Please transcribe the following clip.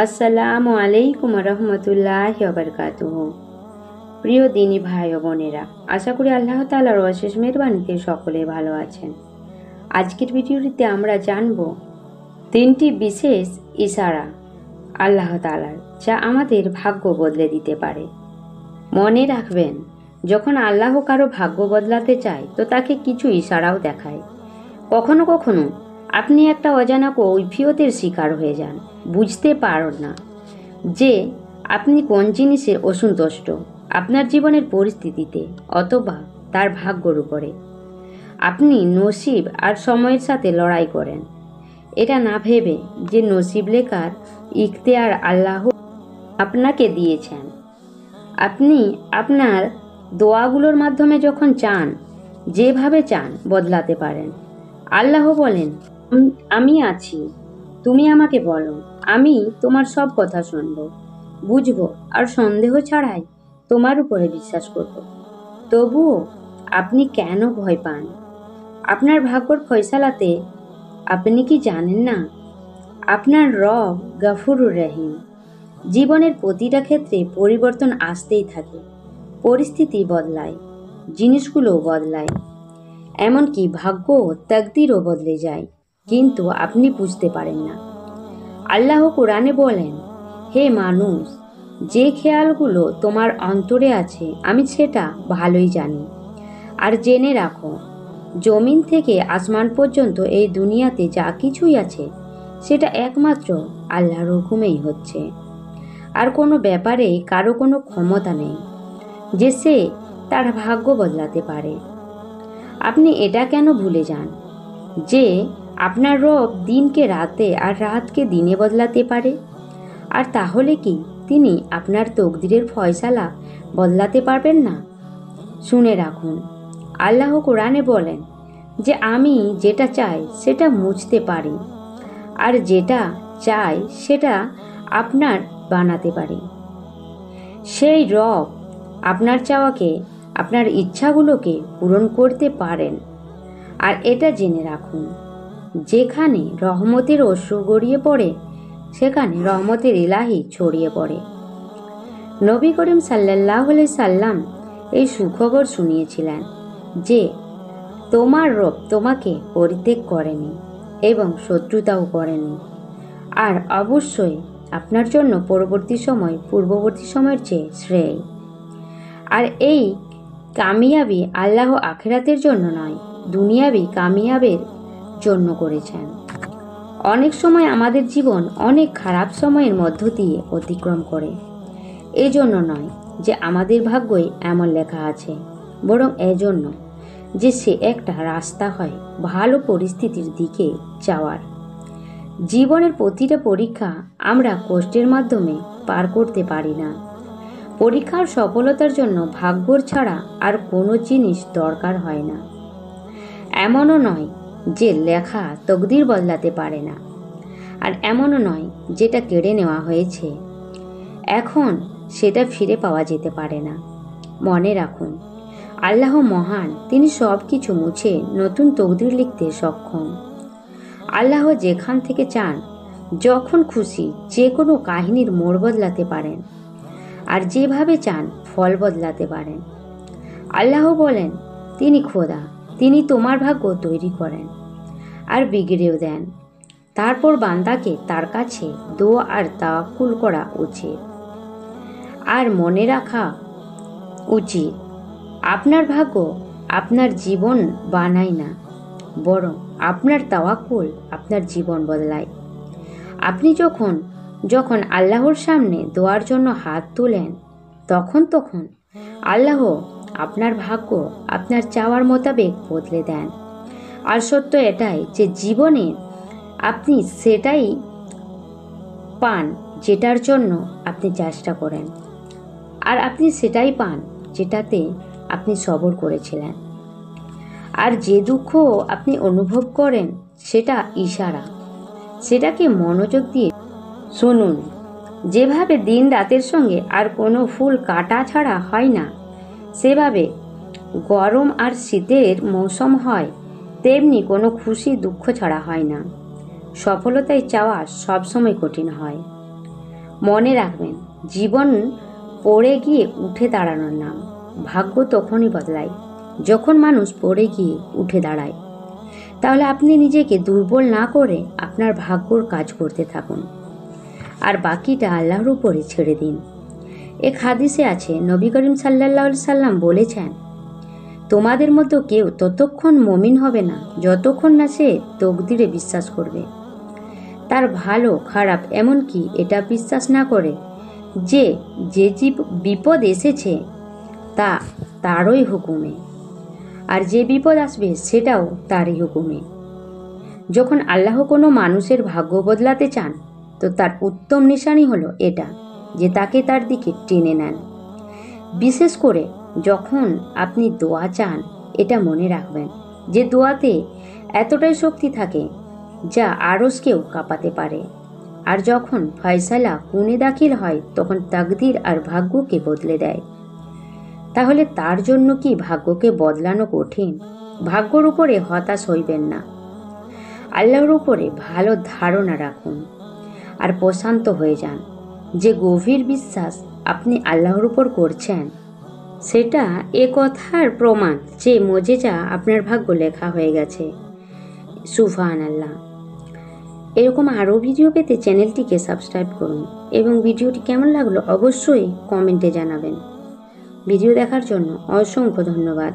আসসালামু আলাইকুম রহমতুল্লাহি ওয়া বারাকাতুহু। প্রিয় দিনী ভাই ও বোনেরা, আশা করি আল্লাহ তাআলার অশেষ মেহেরবানিতে সকলে ভালো আছেন। আজকের ভিডিওটিতে আমরা জানব 3টি বিশেষ ইশারা আল্লাহ তাআলার, যা আমাদের ভাগ্য বদলে দিতে পারে। মনে রাখবেন, যখন আল্লাহ কারো ভাগ্য বদলাতে চায় তো তাকে কিছু ইশারাও দেখায়। কখনো কখনো আপনি একটা অজানা কৈফিয়তের শিকার হয়ে যান, বুঝতে পারেন না যে আপনি কোন জিনিসে অসন্তুষ্ট, আপনার জীবনের পরিস্থিতিতে অথবা তার ভাগ্যর উপরে। আপনি নসিব আর সময়ের সাথে লড়াই করেন, এটা না ভেবে যে নসিব লেখার ইখতিয়ার আল্লাহ আপনাকে দিয়েছেন। আপনি আপনার দোয়াগুলোর মাধ্যমে যখন চান, যেভাবে চান বদলাতে পারেন। আল্লাহ বলেন, আমি আছি, তুমি আমাকে বলো, আমি তোমার সব কথা শুনবো, বুঝবো আর সন্দেহ ছাড়াই তোমার উপরে বিশ্বাস করব। তবুও আপনি কেন ভয় পান? আপনার ভাগ্যর ফয়সালাতে আপনি কি জানেন না আপনার রব গফুরুর রহিম? জীবনের প্রতিটা ক্ষেত্রে পরিবর্তন আসতেই থাকে। পরিস্থিতি বদলায়, জিনিসগুলো বদলায়, এমনকি ভাগ্য তাকদীরও বদলে যায়, কিন্তু আপনি বুঝতে পারেন না। আল্লাহ কোরআনে বলেন, হে মানুষ, যে খেয়ালগুলো তোমার অন্তরে আছে আমি সেটা ভালোই জানি। আর জেনে রাখো, জমিন থেকে আসমান পর্যন্ত এই দুনিয়াতে যা কিছুই আছে সেটা একমাত্র আল্লাহর হুকুমেই হচ্ছে। আর কোনো ব্যাপারে কারো কোনো ক্ষমতা নেই যে সে তার ভাগ্য বদলাতে পারে। আপনি এটা কেন ভুলে যান যে আপনার রব দিনকে রাতে আর রাতকে দিনে বদলাতে পারে? আর তাহলে কি তিনি আপনার তকদিরের ফয়সালা বদলাতে পারবেন না? শুনে রাখুন, আল্লাহ কোরআনে বলেন যে আমি যেটা চাই সেটা মুছতে পারি, আর যেটা চাই সেটা আপনার বানাতে পারি। সেই রব আপনার চাওয়াকে, আপনার ইচ্ছাগুলোকে পূরণ করতে পারেন। আর এটা জেনে রাখুন, যেখানে রহমতের অশ্রু গড়িয়ে পড়ে সেখানে রহমতের ইলাহি ছড়িয়ে পড়ে। নবী করিম সাল্লাল্লাহু আলাইহি সাল্লাম এই সুখবর শুনিয়েছিলেন যে তোমার রব তোমাকে পরিত্যাগ করেনি এবং শত্রুতাও করেনি। আর অবশ্যই আপনার জন্য পরবর্তী সময় পূর্ববর্তী সময়ের চেয়ে শ্রেয়। আর এই কামিয়াবি আল্লাহ আখিরাতের জন্য নয়, দুনিয়াবি কামিয়াবের জন্য করেছেন। অনেক সময় আমাদের জীবন অনেক খারাপ সময়ের মধ্য দিয়ে অতিক্রম করে। এজন্য নয় যে আমাদের ভাগ্যই এমন লেখা আছে, বরং এজন্য যে সে একটা রাস্তা হয় ভালো পরিস্থিতির দিকে যাওয়ার। জীবনের প্রতিটা পরীক্ষা আমরা কষ্টের মাধ্যমে পার করতে পারি না। পরীক্ষার সফলতার জন্য ভাগ্যর ছাড়া আর কোনো জিনিস দরকার হয় না। এমনও নয় যে লেখা তকদির বদলাতে পারে না, আর এমনও নয় যেটা কেড়ে নেওয়া হয়েছে এখন সেটা ফিরে পাওয়া যেতে পারে না। মনে রাখুন, আল্লাহ মহান, তিনি সব কিছু মুছে নতুন তকদির লিখতে সক্ষম। আল্লাহ যেখান থেকে চান, যখন খুশি যে কোনো কাহিনীর মোড় বদলাতে পারেন, আর যেভাবে চান ফল বদলাতে পারেন। আল্লাহ বলেন, তিনি খোদা, তিনি তোমার ভাগ্য তৈরি করেন আর বিগড়েও দেন। তারপর বান্দাকে তার কাছে দোয়া আর তাওয়াক্কুল করা উচিত। আর মনে রাখা উচিত, আপনার ভাগ্য আপনার জীবন বানায় না, বরং আপনার তাওয়াক্কুল আপনার জীবন বদলায়। আপনি যখন আল্লাহর সামনে দোয়ার জন্য হাত তোলেন, তখন আল্লাহ আপনার ভাগ্য আপনার চাওয়ার মোতাবেক বদলে দেন। আর সত্য এটাই যে জীবনে আপনি সেটাই পান যেটার জন্য আপনি চেষ্টা করেন, আর আপনি সেটাই পান যেটাতে আপনি সবর করেছিলেন। আর যে দুঃখ আপনি অনুভব করেন সেটা ইশারা, সেটাকে মনোযোগ দিয়ে শুনুন। যেভাবে দিন রাতের সঙ্গে আর কোনো ফুল কাটা ছাড়া হয় না, সেভাবে গরম আর শীতের মৌসুম হয়, তেমনি কোনো খুশি দুঃখ ছাড়া হয় না। সফলতায় চাওয়া সবসময় কঠিন হয়, মনে রাখবেন, জীবন পড়ে গিয়ে উঠে দাঁড়ানোর নাম। ভাগ্য তখনই বদলায় যখন মানুষ পড়ে গিয়ে উঠে দাঁড়ায়। তাহলে আপনি নিজেকে দুর্বল না করে আপনার ভাগ্যর কাজ করতে থাকুন, আর বাকিটা আল্লাহর উপরে ছেড়ে দিন। এক হাদিসে আছে, নবী করিম সাল্লাল্লাহু আলাইহি সাল্লাম বলেছেন, তোমাদের মতো কেউ ততক্ষণ মমিন হবে না যতক্ষণ না সে তকদিরে বিশ্বাস করবে, তার ভালো খারাপ এমনকি এটা বিশ্বাস না করে যে যে বিপদ এসেছে তা তারই হুকুমে, আর যে বিপদ আসবে সেটাও তারই হুকুমে। যখন আল্লাহ কোনো মানুষের ভাগ্য বদলাতে চান, তো তার উত্তম নিশানি হলো এটা, যে তাকে তার দিকে টেনে নেন। বিশেষ করে যখন আপনি দোয়া চান, এটা মনে রাখবেন যে দোয়াতে এতটাই শক্তি থাকে যা আরশকেও কাঁপাতে পারে। আর যখন ফয়সালা খুনে দাখিল হয়, তখন তাকদির আর ভাগ্যকে বদলে দেয়। তাহলে তার জন্য কি ভাগ্যকে বদলানো কঠিন? ভাগ্যর উপরে হতাশ হইবেন না, আল্লাহর উপরে ভালো ধারণা রাখুন আর প্রশান্ত হয়ে যান। যে গভীর বিশ্বাস আপনি আল্লাহর উপর করছেন, সেটা এ কথার প্রমাণ যে মজেজা আপনার ভাগ্য লেখা হয়ে গেছে। সুবহানাল্লাহ। এরকম আরও ভিডিও পেতে চ্যানেলটিকে সাবস্ক্রাইব করুন এবং ভিডিওটি কেমন লাগলো অবশ্যই কমেন্টে জানাবেন। ভিডিও দেখার জন্য অসংখ্য ধন্যবাদ।